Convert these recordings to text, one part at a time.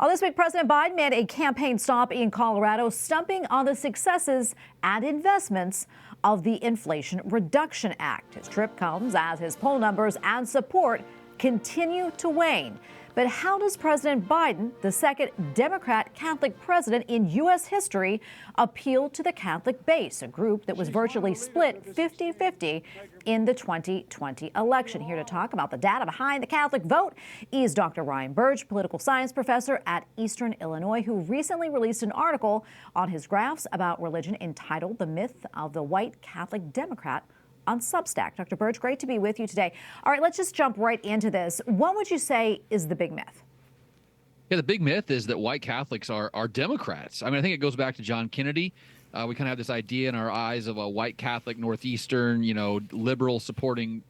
This week, President Biden made a campaign stop in Colorado, stumping on the successes and investments of the Inflation Reduction Act. His trip comes as his poll numbers and support continue to wane. But how does President Biden, the second Democrat Catholic president in U.S. history, appeal to the Catholic base, a group that was virtually split 50-50 in the 2020 election? Here to talk about the data behind the Catholic vote is Dr. Ryan Burge, political science professor at Eastern Illinois, who recently released an article on his graphs about religion entitled "The Myth of the White Catholic Democrat" on Substack. Dr. Burge, great to be with you today. All right, let's just jump right into this. What would you say is the big myth? Yeah, the big myth is that white Catholics are Democrats. I mean, I think it goes back to John Kennedy. We kind of have this idea in our eyes of a white Catholic, Northeastern, liberal supporting,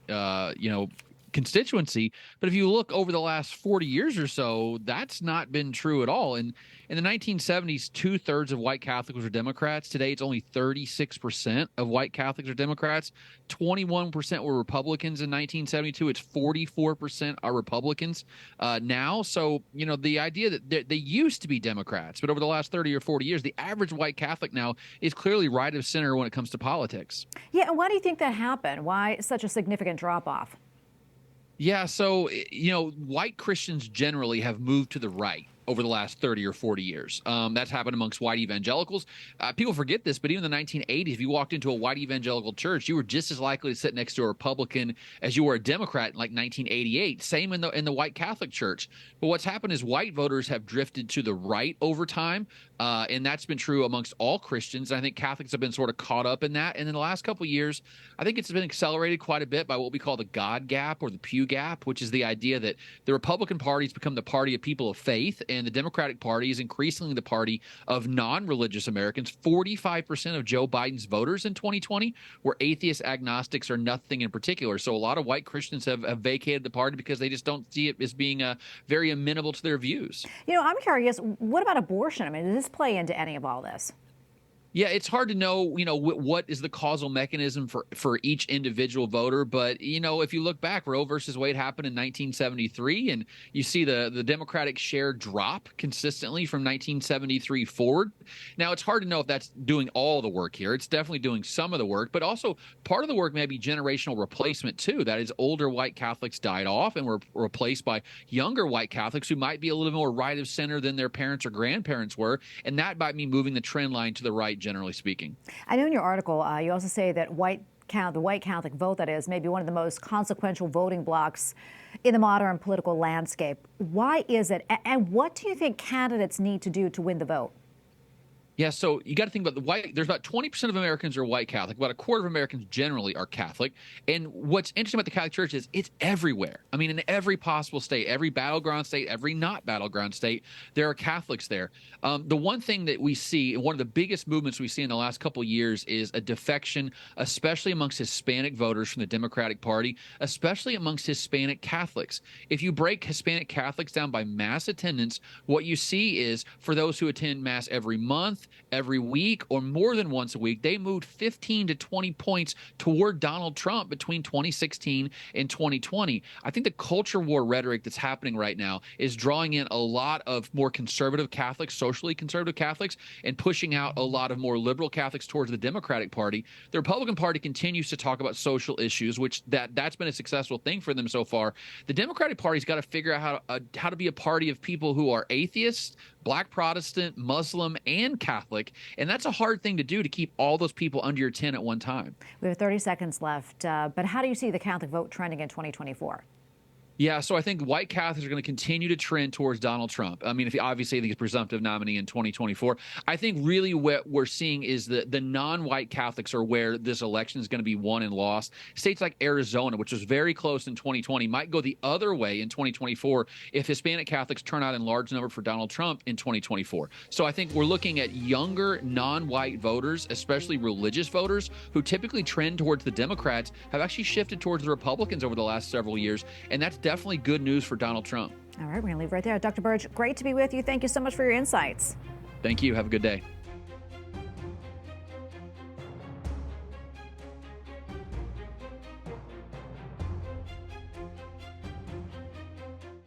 constituency. But if you look over the last 40 years or so, that's not been true at all. And in the 1970s, 2/3 of white Catholics were Democrats. Today, it's only 36% of white Catholics are Democrats. 21% were Republicans in 1972. It's 44% are Republicans now. So, the idea that they used to be Democrats, but over the last 30 or 40 years, the average white Catholic now is clearly right of center when it comes to politics. Yeah, and why do you think that happened? Why such a significant drop-off? Yeah, so, white Christians generally have moved to the right over the last 30 or 40 years. That's happened amongst white evangelicals. People forget this, but even in the 1980s, if you walked into a white evangelical church, you were just as likely to sit next to a Republican as you were a Democrat in like 1988. Same in the white Catholic church. But what's happened is white voters have drifted to the right over time, and that's been true amongst all Christians. I think Catholics have been sort of caught up in that. And in the last couple of years, I think it's been accelerated quite a bit by what we call the God gap or the pew gap, which is the idea that the Republican Party's become the party of people of faith, and the Democratic Party is increasingly the party of non-religious Americans. 45% of Joe Biden's voters in 2020 were atheists, agnostics, or nothing in particular. So a lot of white Christians have vacated the party because they just don't see it as being very amenable to their views. I'm curious, what about abortion? I mean, does this play into any of all this? Yeah, it's hard to know, what is the causal mechanism for each individual voter. But, if you look back, Roe versus Wade happened in 1973, and you see the Democratic share drop consistently from 1973 forward. Now, it's hard to know if that's doing all the work here. It's definitely doing some of the work, but also part of the work may be generational replacement, too. That is, older white Catholics died off and were replaced by younger white Catholics who might be a little more right of center than their parents or grandparents were, and that might be moving the trend line to the right, generally speaking. I know in your article, you also say that the white Catholic vote, that is, may be one of the most consequential voting blocs in the modern political landscape. Why is it? And what do you think candidates need to do to win the vote? Yeah, so you got to think about there's about 20% of Americans are white Catholic. About a quarter of Americans generally are Catholic. And what's interesting about the Catholic Church is it's everywhere. I mean, in every possible state, every battleground state, every not battleground state, there are Catholics there. The one thing that we see, and one of the biggest movements we see in the last couple of years, is a defection, especially amongst Hispanic voters from the Democratic Party, especially amongst Hispanic Catholics. If you break Hispanic Catholics down by mass attendance, what you see is for those who attend Mass every month, every week, or more than once a week, they moved 15 to 20 points toward Donald Trump between 2016 and 2020. I think the culture war rhetoric that's happening right now is drawing in a lot of more conservative Catholics, socially conservative Catholics, and pushing out a lot of more liberal Catholics towards the Democratic Party. The Republican Party continues to talk about social issues, which that's been a successful thing for them so far. The Democratic Party's got to figure out how to be a party of people who are atheists, Black Protestant, Muslim, and Catholic. And that's a hard thing to do, to keep all those people under your tent at one time. We have 30 seconds left. But how do you see the Catholic vote trending in 2024? Yeah, so I think white Catholics are going to continue to trend towards Donald Trump. I mean, if obviously he's a presumptive nominee in 2024. I think really what we're seeing is the non-white Catholics are where this election is going to be won and lost. States like Arizona, which was very close in 2020, might go the other way in 2024 if Hispanic Catholics turn out in large number for Donald Trump in 2024. So I think we're looking at younger non-white voters, especially religious voters, who typically trend towards the Democrats, have actually shifted towards the Republicans over the last several years, and that's definitely good news for Donald Trump. All right, we're going to leave right there. Dr. Burge, great to be with you. Thank you so much for your insights. Thank you. Have a good day.